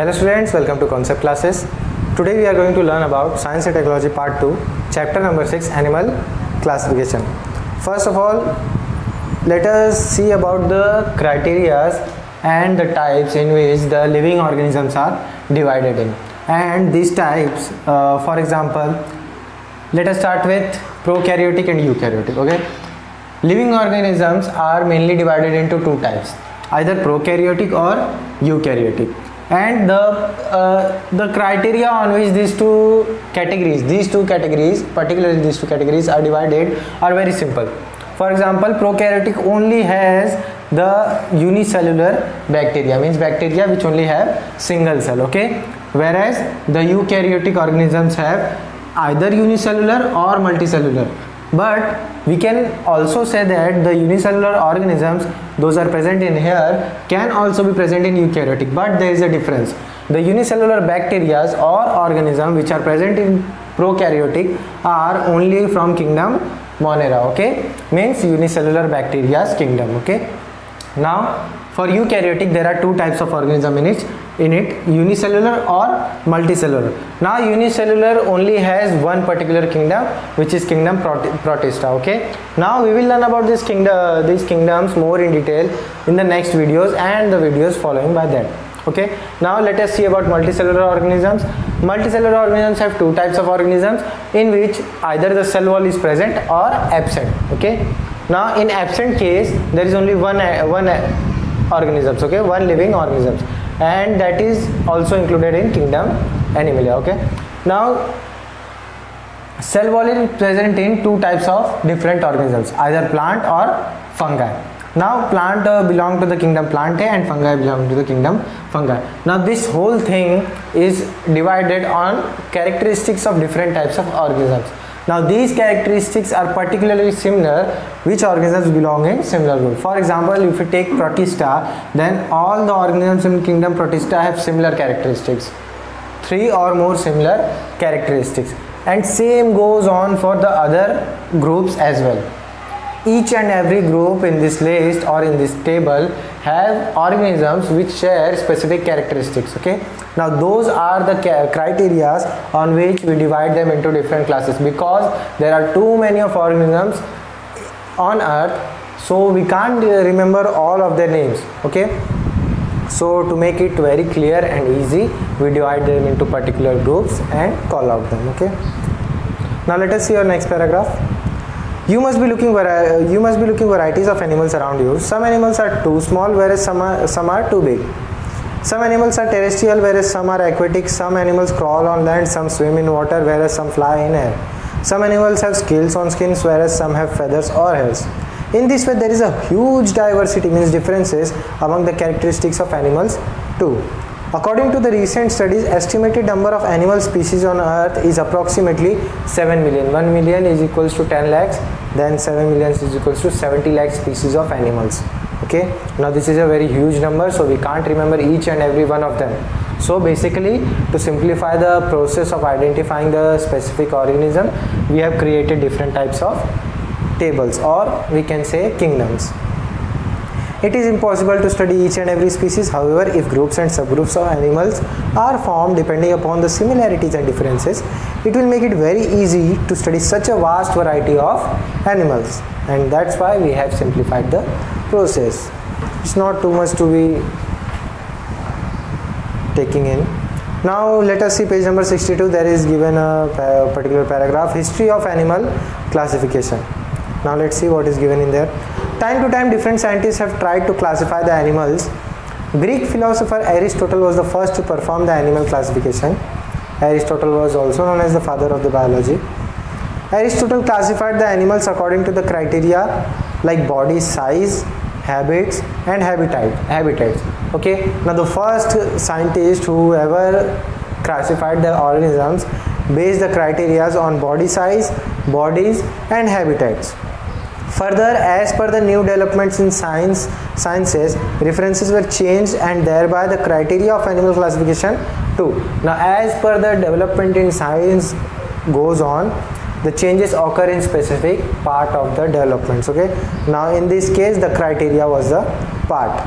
Hello students, welcome to Concept Classes. Today we are going to learn about Science and Technology Part 2, Chapter number 6, Animal Classification. First of all, let us see about the criteria and the types in which the living organisms are divided in. And these types, for example, let us start with prokaryotic and eukaryotic. Okay, living organisms are mainly divided into two types, either prokaryotic or eukaryotic. And the criteria on which these two categories, particularly these two categories are divided are very simple. For example, prokaryotic only has the unicellular bacteria, means bacteria which only have single cell. Okay, whereas the eukaryotic organisms have either unicellular or multicellular. But we can also say that the unicellular organisms, those are present in here, can also be present in eukaryotic, but there is a difference. The unicellular bacteria or organisms which are present in prokaryotic are only from kingdom Monera. Okay, means unicellular bacteria's kingdom. Okay, now for eukaryotic there are two types of organism in it, unicellular or multicellular. Now unicellular only has one particular kingdom, which is kingdom Protista. Okay, now we will learn about these kingdoms more in detail in the next videos and the videos following by that. Okay, now let us see about multicellular organisms. Multicellular organisms have two types of organisms in which either the cell wall is present or absent. Okay, now in absent case there is only one organisms. Okay, one living organisms, and that is also included in kingdom Animalia. Okay, now cell wall is present in two types of different organisms, either plant or fungi. Now plant belong to the kingdom Plantae and fungi belong to the kingdom Fungi. Now this whole thing is divided on characteristics of different types of organisms. Now these characteristics are particularly similar which organisms belong in similar group. For example, if you take Protista, then all the organisms in kingdom Protista have similar characteristics, 3 or more similar characteristics, and same goes on for the other groups as well. Each and every group in this list or in this table have organisms which share specific characteristics. Okay, now those are the criteria on which we divide them into different classes, because there are too many of organisms on earth, so we can't remember all of their names. Okay, so to make it very clear and easy, we divide them into particular groups and call out them. Okay, now let us see our next paragraph. You must be looking varieties of animals around you. Some animals are too small, whereas some are too big. Some animals are terrestrial, whereas some are aquatic. Some animals crawl on land, some swim in water, whereas some fly in air. Some animals have scales on skins, whereas some have feathers or hairs. In this way, there is a huge diversity, means differences among the characteristics of animals too. According to the recent studies, estimated number of animal species on earth is approximately 7 million. 1 million is equals to 10 lakhs, then 7 million is equals to 70 lakh species of animals. Okay, now this is a very huge number, so we can't remember each and every one of them. So basically, to simplify the process of identifying the specific organism, we have created different types of tables, or we can say kingdoms. It is impossible to study each and every species. However, if groups and subgroups of animals are formed depending upon the similarities and differences, it will make it very easy to study such a vast variety of animals, and that's why we have simplified the process. It's not too much to be taking in. Now let us see page number 62. There is given a particular paragraph, history of animal classification. Now let's see what is given in there. Time to time, different scientists have tried to classify the animals. Greek philosopher Aristotle was the first to perform the animal classification. Aristotle was also known as the father of the biology. Aristotle classified the animals according to the criteria like body size, habits, and habitats. Okay, now the first scientist who ever classified the organisms based the criteria on body size, bodies, and habitats. Further, as per the new developments in sciences, references were changed and thereby the criteria of animal classification too. Now, as per the development in science goes on, the changes occur in specific part of the developments. Okay, now in this case the criteria was the part.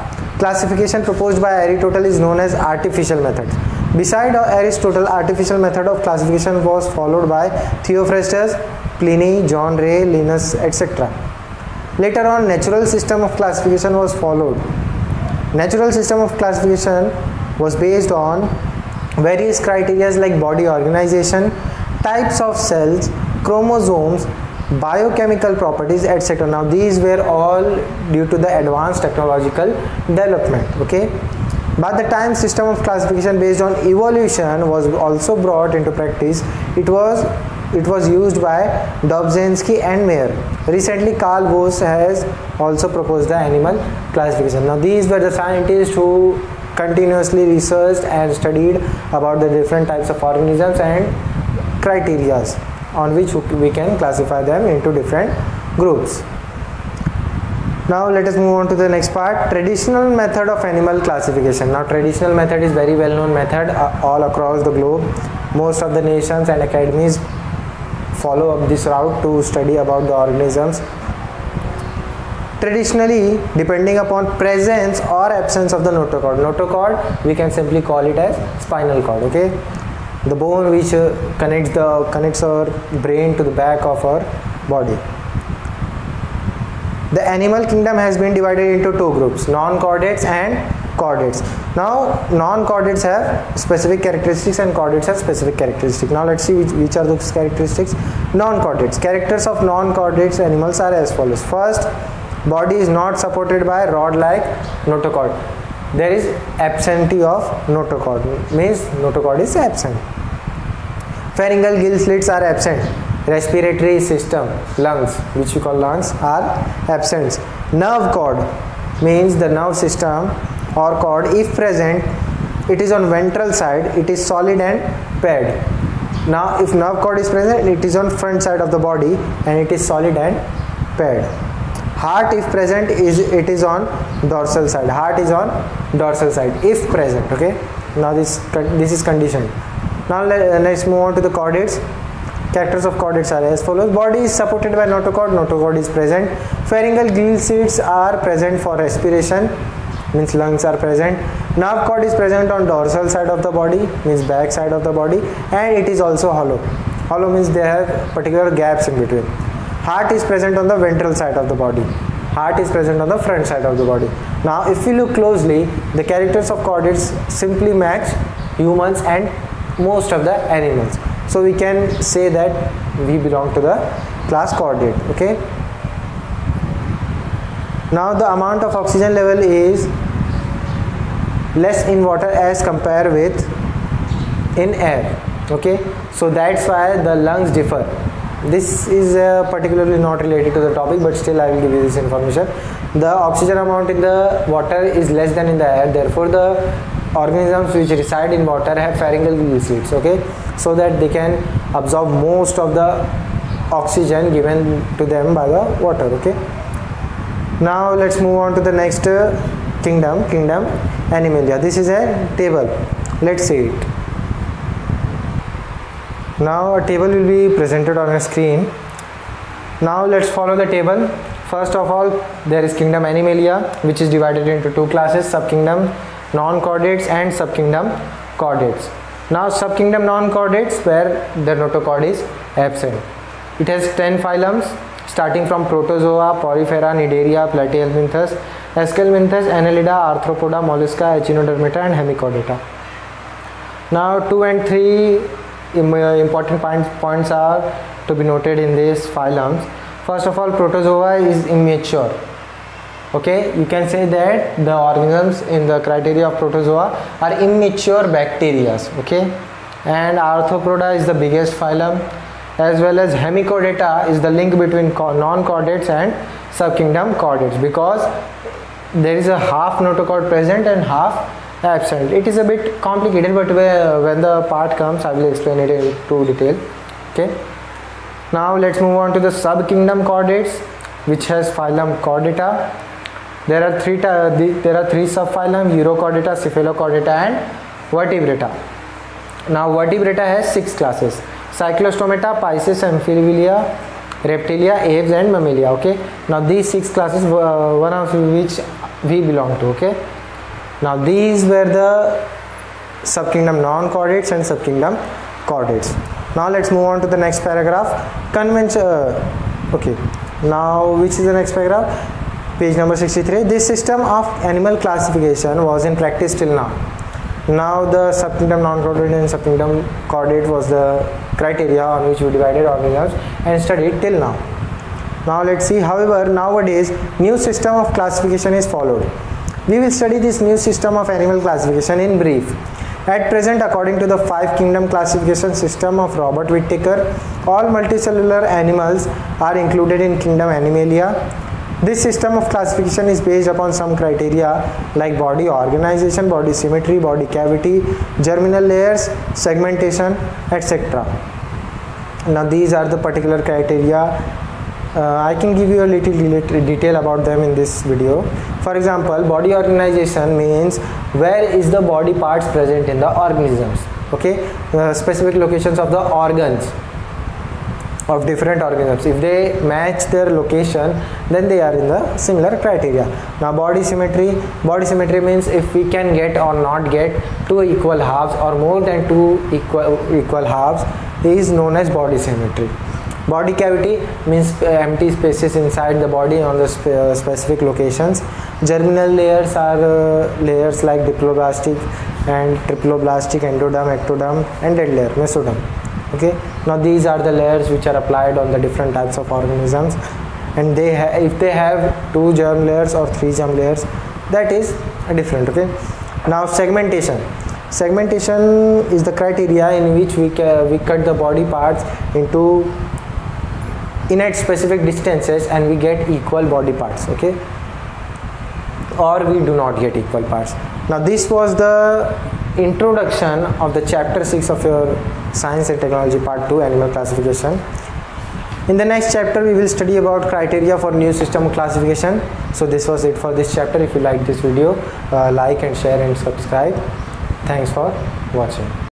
classification proposed by Aristotle is known as artificial method. Beside Aristotle, artificial method of classification was followed by Theophrastus, Pliny, John Ray, Linnaeus, etc. Later on, natural system of classification was followed. Natural system of classification was based on various criteria like body organization, types of cells, chromosomes, biochemical properties, etc. Now these were all due to the advanced technological development. Okay, by the time system of classification based on evolution was also brought into practice, it was used by Dobzhansky and Mayer. Recently Carl Woese has also proposed the animal classification. Now these were the scientists who continuously researched and studied about the different types of organisms and criteria on which we can classify them into different groups. Now let us move on to the next part, traditional method of animal classification. Now traditional method is very well known method all across the globe. Most of the nations and academies follow up this route to study about the organisms. Traditionally, depending upon presence or absence of the notochord. Notochord, we can simply call it as spinal cord. Okay, the bone which connects our brain to the back of our body. The animal kingdom has been divided into two groups, non-chordates and chordates. Now non-chordates have specific characteristics and chordates have specific characteristics. Now let's see which are those characteristics. Non-chordates. Characters of non-chordates animals are as follows. First, body is not supported by rod-like notochord. There is absentee of notochord, means notochord is absent. Pharyngeal gill slits are absent. Respiratory system, lungs, which we call lungs, are absent. Nerve cord means the nerve system or cord, if present, it is on ventral side, it is solid and paired. Now if nerve cord is present, it is on front side of the body and it is solid and paired. Heart if present, it is on dorsal side. Heart is on dorsal side if present. Okay, now this is conditioned. Now let's move on to the chordates. Characters of chordates are as follows. Body is supported by notochord. Notochord is present. Pharyngeal gill slits are present for respiration, means lungs are present. Nerve cord is present on dorsal side of the body, means back side of the body, and it is also hollow. Hollow means they have particular gaps in between. Heart is present on the ventral side of the body. Heart is present on the front side of the body. Now if we look closely, the characters of chordates simply match humans and most of the animals. So we can say that we belong to the class chordate. Okay. Now the amount of oxygen level is less in water as compared with in air. Okay. So that's why the lungs differ. This is particularly not related to the topic, but still I will give you this information. The oxygen amount in the water is less than in the air. Therefore the organisms which reside in water have pharyngeal gill slits, okay, so that they can absorb most of the oxygen given to them by the water. Okay. Now let's move on to the next kingdom Animalia. This is a table. Let's see it. Now a table will be presented on a screen. Now let's follow the table. First of all, there is kingdom Animalia, which is divided into two classes, subkingdom non-chordates and subkingdom chordates. Now subkingdom non-chordates, where the notochord is absent. It has 10 phylums starting from Protozoa, Porifera, Cnidaria, Platyhelminthes, Aschelminthes, Annelida, Arthropoda, Mollusca, Echinodermata and Hemichordata. Now 2 and 3 important points are to be noted in these phylums. First of all, Protozoa is immature. Okay, you can say that the organisms in the criteria of Protozoa are immature bacteria. Okay, and Arthropoda is the biggest phylum, as well as Hemichordata is the link between non-chordates and subkingdom chordates, because there is a half notochord present and half absent. It is a bit complicated, but when the part comes I will explain it in detail. Okay, now let's move on to the subkingdom chordates, which has phylum Chordata. There are three subphylum: Urochordata, Cephalochordata and Vertebrata. Now Vertebrata has 6 classes: Cyclostomata, Pisces, Amphibilia, Reptilia, Aves and Mammalia. Okay, now these 6 classes, one of which we belong to. Okay, Now these were the subkingdom non-chordates and subkingdom chordates. Now let's move on to the next paragraph. Okay, now which is the next paragraph? Page number 63. This system of animal classification was in practice till now. Now the subkingdom non-chordate and subkingdom chordate was the criteria on which we divided organisms and studied till now. Now let's see. However, nowadays new system of classification is followed. We will study this new system of animal classification in brief. At present, according to the 5 kingdom classification system of Robert Whittaker, all multicellular animals are included in kingdom Animalia. This system of classification is based upon some criteria like body organization, body symmetry, body cavity, germinal layers, segmentation, etc. Now these are the particular criteria. I can give you a little detail about them in this video. For example, body organization means where is the body parts present in the organisms. Okay, specific locations of the organs of different organisms. If they match their location, then they are in the similar criteria. Now body symmetry means if we can get or not get 2 equal halves or more than 2 equal halves is known as body symmetry. Body cavity means empty spaces inside the body on the specific locations. Germinal layers are layers like diploblastic and triploblastic, endoderm, ectoderm, and dead layer, mesoderm. Okay, now these are the layers which are applied on the different types of organisms, and if they have 2 germ layers or 3 germ layers, that is different. Okay, now segmentation is the criteria in which we cut the body parts into at specific distances and we get equal body parts. Okay, or we do not get equal parts. Now this was the introduction of the chapter 6 of your Science and Technology Part 2, Animal Classification. In the next chapter we will study about criteria for new system classification. So this was it for this chapter. If you like this video, like and share and subscribe. Thanks for watching.